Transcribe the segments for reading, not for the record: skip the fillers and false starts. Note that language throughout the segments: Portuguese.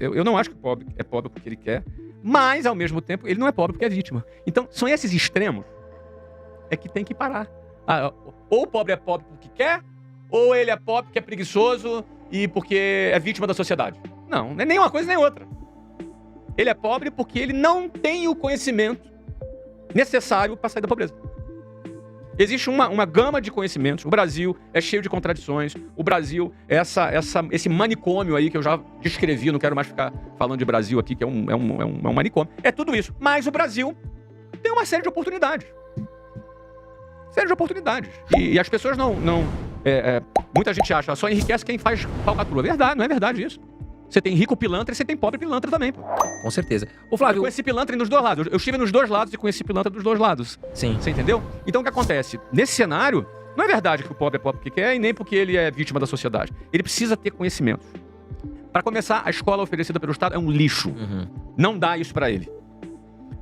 Eu não acho que o pobre é pobre porque ele quer, mas, ao mesmo tempo, ele não é pobre porque é vítima. Então, são esses extremos que tem que parar. Ou o pobre é pobre porque quer, ou ele é pobre porque é preguiçoso e porque é vítima da sociedade. Não é nem uma coisa nem outra. Ele é pobre porque ele não tem o conhecimento necessário para sair da pobreza. Existe uma gama de conhecimentos. O Brasil é cheio de contradições. O Brasil é esse manicômio aí que eu já descrevi. Não quero mais ficar falando de Brasil aqui, que é um manicômio. É tudo isso. Mas o Brasil tem uma série de oportunidades. E as pessoas muita gente acha, só enriquece quem faz falcatrua. Verdade, não é verdade isso. Você tem rico pilantra e você tem pobre pilantra também, pô. Com certeza. Ô, Flávio... Eu conheci pilantra nos dois lados. Eu estive nos dois lados e conheci pilantra dos dois lados. Sim. Você entendeu? Então o que acontece? Nesse cenário, não é verdade que o pobre é pobre porque quer e nem porque ele é vítima da sociedade. Ele precisa ter conhecimento. Para começar, a escola oferecida pelo Estado é um lixo. Uhum. Não dá isso para ele.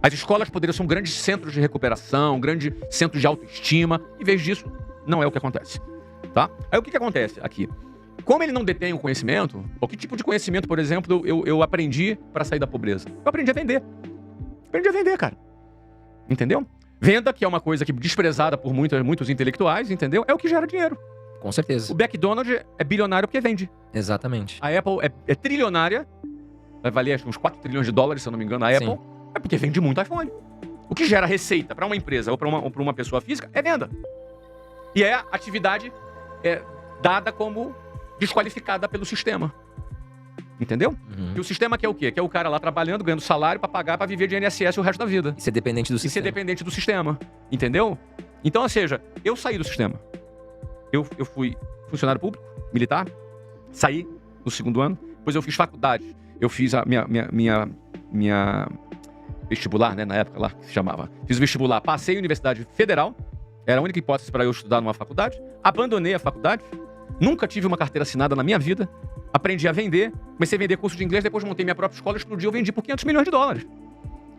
As escolas poderiam ser grandes centros de recuperação, grandes centros de autoestima. Em vez disso, não é o que acontece. Tá? Aí o que acontece aqui? Como ele não detém o conhecimento, ou que tipo de conhecimento, por exemplo, eu aprendi para sair da pobreza? Eu aprendi a vender. Cara. Entendeu? Venda, que é uma coisa que desprezada por muitos intelectuais, entendeu? É o que gera dinheiro. Com certeza. O McDonald's é bilionário porque vende. Exatamente. A Apple é trilionária, vai valer acho, uns 4 trilhões de dólares, se eu não me engano, a Apple, Sim. é porque vende muito iPhone. O que gera receita para uma empresa ou para uma pessoa física é venda. E é atividade dada como desqualificada pelo sistema. Entendeu? Uhum. E o sistema quer o quê? Quer o cara lá trabalhando, ganhando salário pra pagar, pra viver de INSS o resto da vida. E ser dependente do E sistema. ser dependente do sistema. Entendeu? Então, ou seja, eu saí do sistema. Eu fui funcionário público, militar, saí no segundo ano, depois eu fiz faculdade. Eu fiz a minha vestibular, né, na época lá, que se chamava. Fiz o vestibular, passei a Universidade Federal, era a única hipótese para eu estudar numa faculdade, abandonei a faculdade, nunca tive uma carteira assinada na minha vida. Aprendi a vender. Comecei a vender curso de inglês. Depois montei minha própria escola. Explodiu. Eu vendi por 500 milhões de dólares.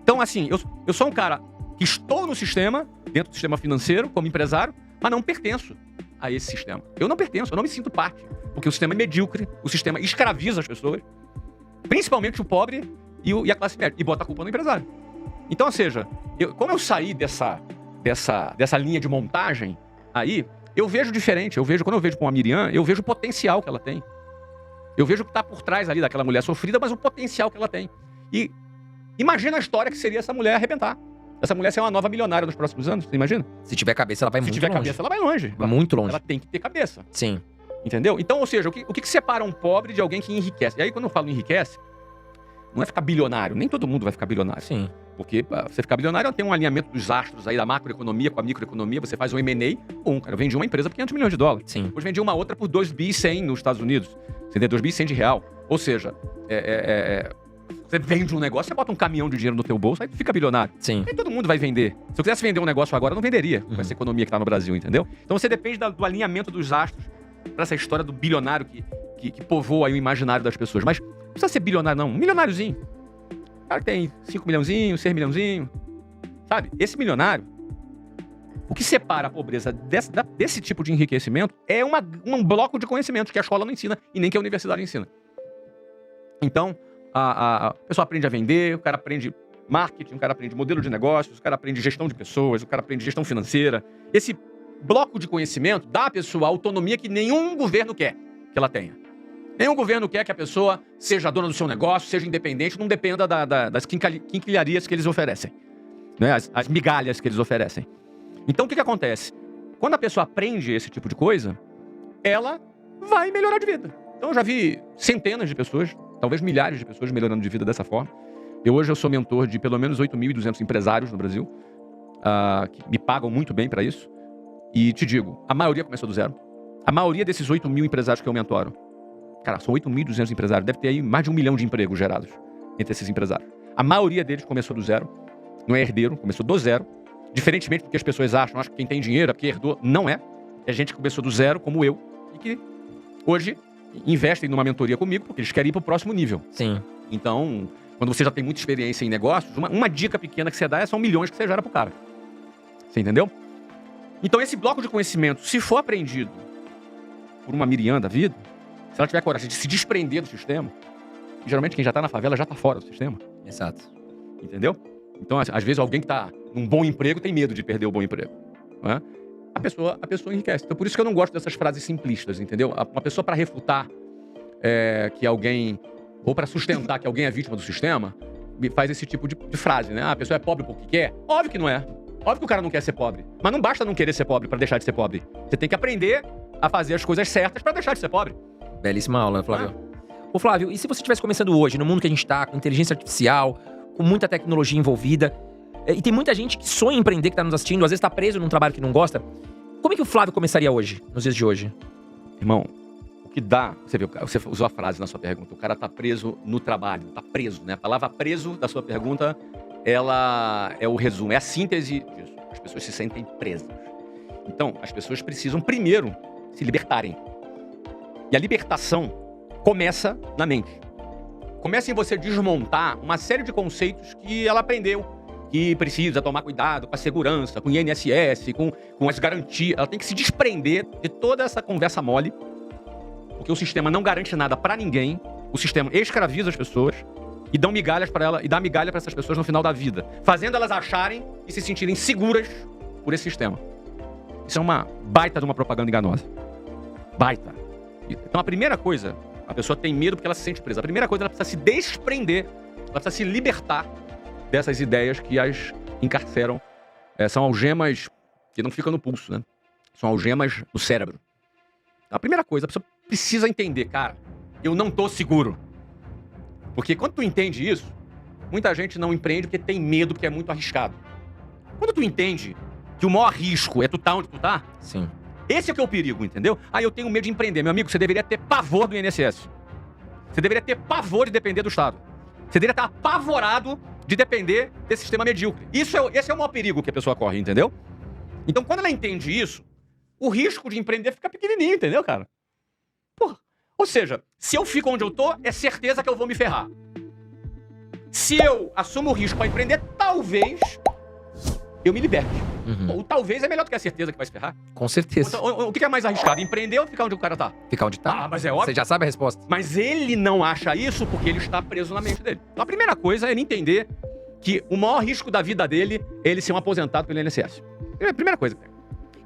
Então, assim, eu sou um cara que estou no sistema, dentro do sistema financeiro, como empresário, mas não pertenço a esse sistema. Eu não pertenço. Eu não me sinto parte. Porque o sistema é medíocre. O sistema escraviza as pessoas. Principalmente o pobre e a classe média. E bota a culpa no empresário. Então, ou seja, como eu saí dessa linha de montagem aí... Eu vejo diferente, quando eu vejo com a Miriam, eu vejo o potencial que ela tem. Eu vejo o que está por trás ali daquela mulher sofrida, mas o potencial que ela tem. E imagina a história que seria essa mulher arrebentar. Essa mulher ser uma nova milionária nos próximos anos, você imagina? Se tiver cabeça, ela vai muito longe. Se tiver cabeça, ela vai longe. Muito longe. Ela tem que ter cabeça. Sim. Entendeu? Então, ou seja, o que separa um pobre de alguém que enriquece? E aí, quando eu falo enriquece, não é ficar bilionário. Nem todo mundo vai ficar bilionário. Sim. Porque pra você ficar bilionário, tem um alinhamento dos astros aí da macroeconomia com a microeconomia. Você faz um M&A, cara, eu vendi uma empresa por 500 milhões de dólares. Sim. Depois vendi uma outra por 2 bi 100 nos Estados Unidos. Você entendeu? 2 bi 100 de real. Ou seja, você vende um negócio, você bota um caminhão de dinheiro no teu bolso, aí tu fica bilionário. Sim. Nem todo mundo vai vender. Se eu quisesse vender um negócio agora, eu não venderia com essa economia que tá no Brasil, entendeu? Então você depende do alinhamento dos astros pra essa história do bilionário que povoa aí o imaginário das pessoas. Mas não precisa ser bilionário, não. Um milionáriozinho. O cara tem 5 milhãozinho, 6 milhãozinho. Sabe? Esse milionário, o que separa a pobreza desse tipo de enriquecimento é um bloco de conhecimentos que a escola não ensina e nem que a universidade ensina. Então, a pessoa aprende a vender, o cara aprende marketing, o cara aprende modelo de negócios, o cara aprende gestão de pessoas, o cara aprende gestão financeira. Esse bloco de conhecimento dá à pessoa a autonomia que nenhum governo quer que ela tenha. Nenhum governo quer que a pessoa seja dona do seu negócio, seja independente, não dependa das quinquilharias que eles oferecem. Né? As migalhas que eles oferecem. Então, o que acontece? Quando a pessoa aprende esse tipo de coisa, ela vai melhorar de vida. Então, eu já vi centenas de pessoas, talvez milhares de pessoas melhorando de vida dessa forma. Hoje eu sou mentor de pelo menos 8.200 empresários no Brasil, que me pagam muito bem para isso. E te digo, a maioria começou do zero. A maioria desses 8.000 empresários que eu mentoro, cara, são 8.200 empresários, deve ter aí mais de 1 milhão de empregos gerados entre esses empresários. A maioria deles começou do zero. Não é herdeiro, começou do zero. Diferentemente do que as pessoas acham que quem tem dinheiro é porque herdou. Não é. É gente que começou do zero, como eu, e que hoje investem numa mentoria comigo porque eles querem ir para o próximo nível. Sim. Então, quando você já tem muita experiência em negócios, uma dica pequena que você dá são milhões que você gera pro cara. Você entendeu? Então, esse bloco de conhecimento, se for aprendido por uma Miriam da vida, se ela tiver coragem de se desprender do sistema, Geralmente quem já tá na favela já tá fora do sistema. Exato. Entendeu? Então, às vezes, alguém que tá num bom emprego tem medo de perder o bom emprego. Né? A pessoa enriquece. Então, por isso que eu não gosto dessas frases simplistas, entendeu? Uma pessoa para refutar que alguém, ou para sustentar que alguém é vítima do sistema, faz esse tipo de frase, né? Ah, a pessoa é pobre porque quer? Óbvio que não é. Óbvio que o cara não quer ser pobre. Mas não basta não querer ser pobre para deixar de ser pobre. Você tem que aprender a fazer as coisas certas para deixar de ser pobre. Belíssima aula, Flávio. Ô, Flávio, e se você estivesse começando hoje, no mundo que a gente tá, com inteligência artificial, com muita tecnologia envolvida, e tem muita gente que sonha em empreender, que tá nos assistindo, às vezes tá preso num trabalho que não gosta, como é que o Flávio começaria hoje, nos dias de hoje? Irmão, o que dá... Você usou a frase na sua pergunta. O cara tá preso no trabalho. Tá preso, né? A palavra preso da sua pergunta, ela é o resumo, é a síntese disso. As pessoas se sentem presas. Então, as pessoas precisam primeiro se libertarem. E a libertação começa na mente. Começa em você desmontar uma série de conceitos que ela aprendeu, que precisa tomar cuidado com a segurança, com o INSS, com as garantias. Ela tem que se desprender de toda essa conversa mole, porque o sistema não garante nada pra ninguém. O sistema escraviza as pessoas e dá migalhas para ela, e dá migalha para essas pessoas no final da vida, fazendo elas acharem e se sentirem seguras por esse sistema. Isso é uma baita de uma propaganda enganosa. Baita. Então a primeira coisa, a pessoa tem medo porque ela se sente presa. A primeira coisa, ela precisa se desprender, ela precisa se libertar dessas ideias que as encarceram. São algemas que não ficam no pulso, né? São algemas no cérebro. Então, a primeira coisa, a pessoa precisa entender, cara, eu não tô seguro. Porque quando tu entende isso, muita gente não empreende porque tem medo, porque é muito arriscado. Quando tu entende que o maior risco é tu tá onde tu tá, Sim. esse é que é o perigo, entendeu? Ah, eu tenho medo de empreender. Meu amigo, você deveria ter pavor do INSS. Você deveria ter pavor de depender do Estado. Você deveria estar apavorado de depender desse sistema medíocre. Esse é o maior perigo que a pessoa corre, entendeu? Então, quando ela entende isso, o risco de empreender fica pequenininho, entendeu, cara? Porra. Ou seja, se eu fico onde eu tô, é certeza que eu vou me ferrar. Se eu assumo o risco para empreender, talvez eu me liberte. Uhum. Ou talvez é melhor do que a certeza que vai se ferrar. Com certeza. Então, o que é mais arriscado? Empreender ou ficar onde o cara tá? Ficar onde tá? Ah, mas é óbvio. Você já sabe a resposta. Mas ele não acha isso porque ele está preso na mente dele. Então a primeira coisa é ele entender que o maior risco da vida dele é ele ser um aposentado pelo INSS. É a primeira coisa.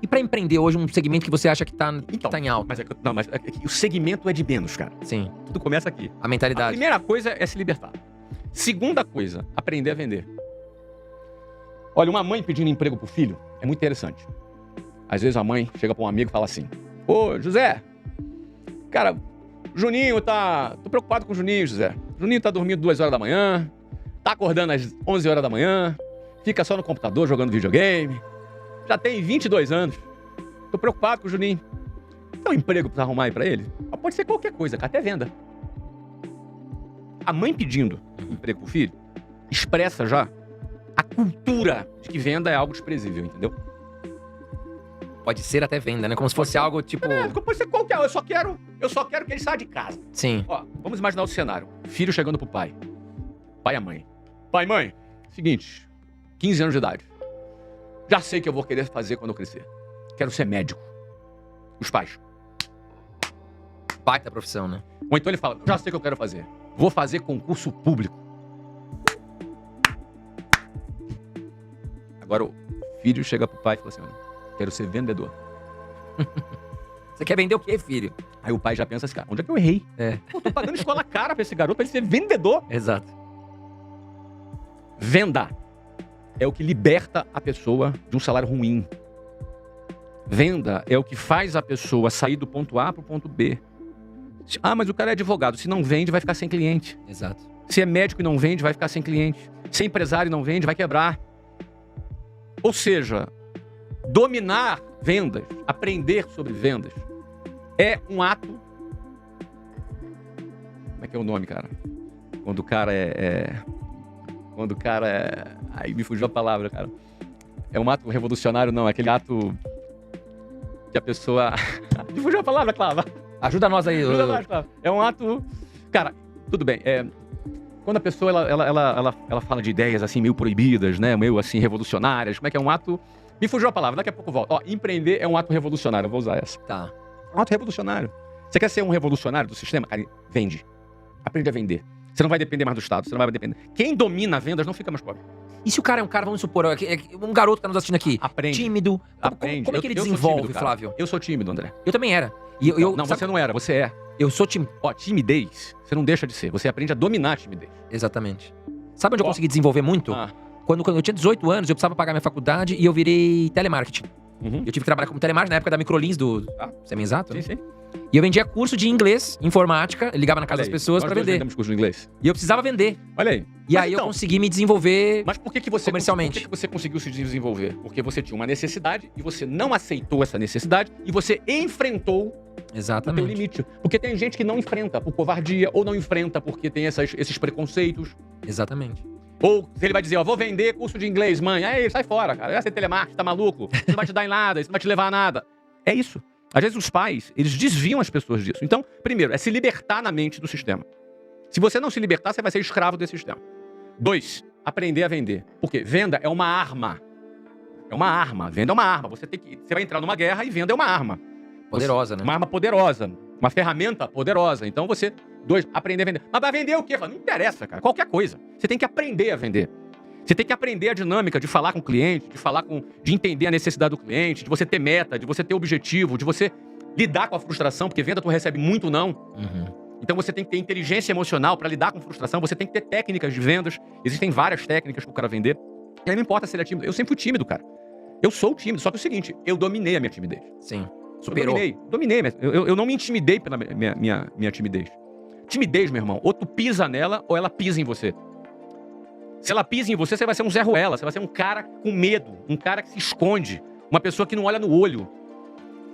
E pra empreender hoje, um segmento que você acha que tá em alta? Mas o segmento é de menos, cara. Sim. Tudo começa aqui. A A mentalidade. primeira coisa é se libertar. Segunda coisa, aprender a vender. Olha, uma mãe pedindo emprego pro filho é muito interessante. Às vezes a mãe chega pra um amigo e fala assim: Ô, José, cara, Juninho tá... Tô preocupado com o Juninho, José. Juninho tá dormindo 2 horas da manhã, tá acordando às 11 horas da manhã, fica só no computador jogando videogame, já tem 22 anos. Tô preocupado com o Juninho. Tem um emprego pra arrumar aí pra ele? Pode ser qualquer coisa, cara, até venda. A mãe pedindo emprego pro filho expressa já a cultura de que venda é algo desprezível, entendeu? Pode ser até venda, né? Como se fosse algo tipo... Pode ser qualquer. Eu só quero que ele saia de casa. Sim. Ó, vamos imaginar o cenário. Filho chegando pro pai. Pai e a mãe. Pai, mãe, seguinte, 15 anos de idade. Já sei o que eu vou querer fazer quando eu crescer. Quero ser médico. Os pais. Baita profissão, né? Ou então ele fala, já sei o que eu quero fazer. Vou fazer concurso público. Agora o filho chega pro pai e fala assim, olha, quero ser vendedor. Você quer vender o quê, filho? Aí o pai já pensa assim, cara, onde é que eu errei? Pô, tô pagando escola cara pra esse garoto, pra ele ser vendedor. Exato. Venda é o que liberta a pessoa de um salário ruim. Venda é o que faz a pessoa sair do ponto A pro ponto B. Ah, mas o cara é advogado. Se não vende, vai ficar sem cliente. Exato. Se é médico e não vende, vai ficar sem cliente. Se é empresário e não vende, vai quebrar. Ou seja, dominar vendas, aprender sobre vendas, é um ato... Como é que é o nome, cara? Quando o cara Quando o cara é... Aí me fugiu a palavra, cara. É um ato revolucionário, não. É aquele ato que a pessoa... Me fugiu a palavra, Clava. Ajuda nós aí. Ajuda nós, Clava. É um ato... Cara, tudo bem. Quando a pessoa ela fala de ideias assim meio proibidas, né? Meio assim revolucionárias. Como é que é um ato... Me fugiu a palavra. Daqui a pouco eu volto. Ó, empreender é um ato revolucionário. Eu vou usar essa. Tá. Um ato revolucionário. Você quer ser um revolucionário do sistema? Cara, vende. Aprende a vender. Você não vai depender mais do Estado, você não vai depender. Quem domina vendas não fica mais pobre. E se o cara é um cara, vamos supor, um garoto que tá nos assistindo aqui, Aprende. tímido, Aprende. como é que ele Eu sou desenvolve, tímido, cara. Flávio? Eu sou tímido, André. Eu também era. Não, você não era, você é. Eu sou tímido. Ó, timidez, você não deixa de ser. Você aprende a dominar a timidez. Exatamente. Sabe onde eu Ó. consegui desenvolver muito? Ah. Quando eu tinha 18 anos, eu precisava pagar minha faculdade e eu virei telemarketing. Uhum. Eu tive que trabalhar como telemarketing na época da Microlins do Ah. Semi-Exato, Sim, né? sim. E eu vendia curso de inglês, informática, ligava na casa Olha das aí, pessoas nós pra dois vender. vendemos curso de inglês. E eu precisava vender. Olha aí. E Mas aí então, eu consegui me desenvolver. Mas por que você comercialmente. Por que você conseguiu se desenvolver? Porque você tinha uma necessidade e você não aceitou essa necessidade e você enfrentou o teu Exatamente. limite. Porque tem gente que não enfrenta por covardia ou não enfrenta porque tem esses preconceitos. Exatamente. Ou se ele vai dizer, ó, vou vender curso de inglês, mãe. Aí, sai fora, cara. Vai ser telemarketing, tá maluco? Isso não vai te dar em nada, isso não vai te levar a nada. É isso. Às vezes os pais, eles desviam as pessoas disso. Então, primeiro, é se libertar na mente do sistema. Se você não se libertar, você vai ser escravo desse sistema. 2, aprender a vender. Porque venda é uma arma. É uma arma. Venda é uma arma. Você vai entrar numa guerra e venda é uma arma. Poderosa, né? Uma arma poderosa. Uma ferramenta poderosa. Então você, 2, aprender a vender. Mas vai vender o quê? Não interessa, cara. Qualquer coisa. Você tem que aprender a vender. Você tem que aprender a dinâmica de falar com o cliente, de entender a necessidade do cliente, de você ter meta, de você ter objetivo, de você lidar com a frustração, porque venda tu recebe muito não. Uhum. Então você tem que ter inteligência emocional para lidar com frustração, você tem que ter técnicas de vendas. Existem várias técnicas pro cara vender. E aí não importa se ele é tímido. Eu sempre fui tímido, cara. Eu sou tímido, só que é o seguinte, eu dominei a minha timidez. Sim. Eu Superou. dominei. Eu não me intimidei pela minha timidez. Timidez, meu irmão, ou tu pisa nela ou ela pisa em você. Se ela pisa em você, você vai ser um Zé Ruela, você vai ser um cara com medo, um cara que se esconde, uma pessoa que não olha no olho.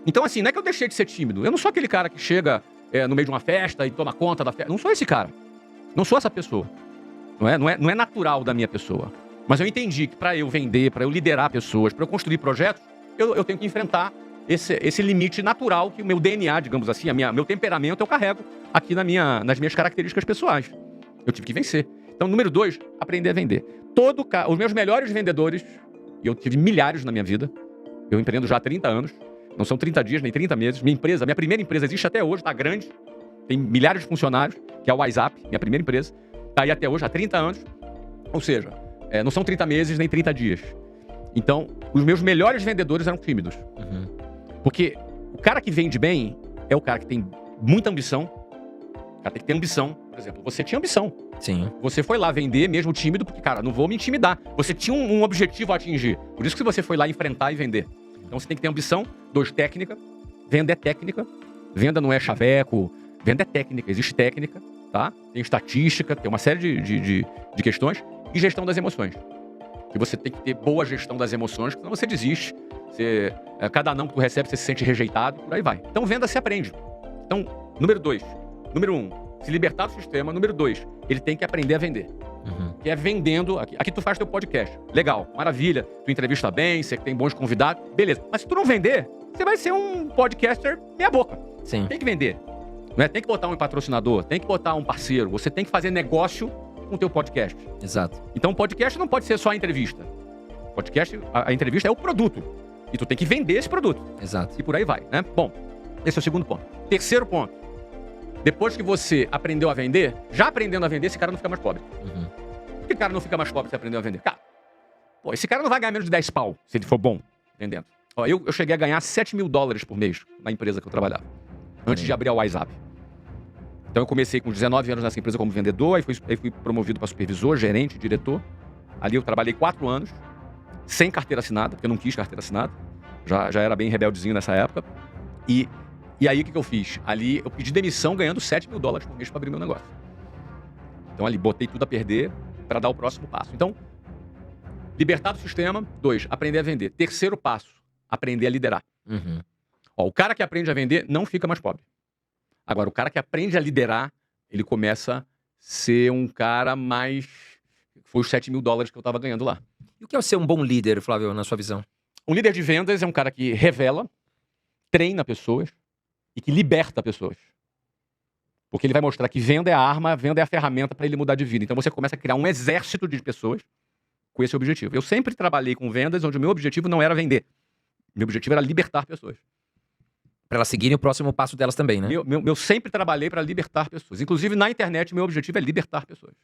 Então, assim, não é que eu deixei de ser tímido. Eu não sou aquele cara que chega no meio de uma festa e toma conta da festa. Não sou esse cara. Não sou essa pessoa. Não é natural da minha pessoa. Mas eu entendi que para eu vender, para eu liderar pessoas, para eu construir projetos, eu tenho que enfrentar esse limite natural que o meu DNA, digamos assim, meu temperamento eu carrego aqui nas minhas características pessoais. Eu tive que vencer. Então, número 2, aprender a vender. Os meus melhores vendedores, e eu tive milhares na minha vida, eu empreendo já há 30 anos, não são 30 dias nem 30 meses. Minha primeira empresa existe até hoje, tá grande, tem milhares de funcionários, que é o WhatsApp, minha primeira empresa, tá aí até hoje há 30 anos, ou seja, não são 30 meses nem 30 dias. Então, os meus melhores vendedores eram tímidos. Uhum. Porque o cara que vende bem é o cara que tem muita ambição. O cara tem que ter ambição. Por exemplo, você tinha ambição. Sim. Você foi lá vender mesmo tímido, porque, cara, não vou me intimidar. Você tinha um objetivo a atingir. Por isso que você foi lá enfrentar e vender. Então você tem que ter ambição. 2, técnica. Venda é técnica. Venda não é chaveco. Venda é técnica. Existe técnica, tá? Tem estatística, tem uma série de questões. E gestão das emoções. Que você tem que ter boa gestão das emoções, senão você desiste. Cada não que tu recebe, você se sente rejeitado, por aí vai. Então, venda se aprende. Então, número 2. Número 1, se libertar do sistema. Número 2, ele tem que aprender a vender. Uhum. Que é vendendo. Aqui tu faz teu podcast. Legal, maravilha. Tu entrevista bem, você tem bons convidados. Beleza. Mas se tu não vender, você vai ser um podcaster meia boca. Sim. Tem que vender. Não é? Tem que botar um patrocinador, tem que botar um parceiro. Você tem que fazer negócio com o teu podcast. Exato. Então, podcast não pode ser só a entrevista. Podcast, a entrevista é o produto. E tu tem que vender esse produto. Exato. E por aí vai, né? Bom, esse é o segundo ponto. Terceiro ponto. Depois que você aprendeu a vender, já aprendendo a vender, esse cara não fica mais pobre. Uhum. Por que o cara não fica mais pobre se aprendeu a vender? Cara, esse cara não vai ganhar menos de 10 pau, se ele for bom vendendo. Ó, eu cheguei a ganhar $7.000 por mês na empresa que eu trabalhava. Antes de abrir a WhatsApp. Então eu comecei com 19 anos nessa empresa como vendedor, aí fui promovido para supervisor, gerente, diretor. Ali eu trabalhei 4 anos, sem carteira assinada, porque eu não quis carteira assinada. Já era bem rebeldezinho nessa época. E aí o que eu fiz? Ali eu pedi demissão ganhando $7.000 por mês para abrir meu negócio. Então ali botei tudo a perder para dar o próximo passo. Então, libertar do sistema. 2, aprender a vender. Terceiro passo, aprender a liderar. Uhum. Ó, o cara que aprende a vender não fica mais pobre. Agora, o cara que aprende a liderar, ele começa a ser um cara mais... Foi os $7.000 que eu estava ganhando lá. E o que é ser um bom líder, Flávio, na sua visão? Um líder de vendas é um cara que revela, treina pessoas e que liberta pessoas. Porque ele vai mostrar que venda é a arma, venda é a ferramenta para ele mudar de vida. Então você começa a criar um exército de pessoas com esse objetivo. Eu sempre trabalhei com vendas onde o meu objetivo não era vender. Meu objetivo era libertar pessoas. Pra elas seguirem o próximo passo delas também, né? Eu sempre trabalhei para libertar pessoas. Inclusive, na internet, meu objetivo é libertar pessoas.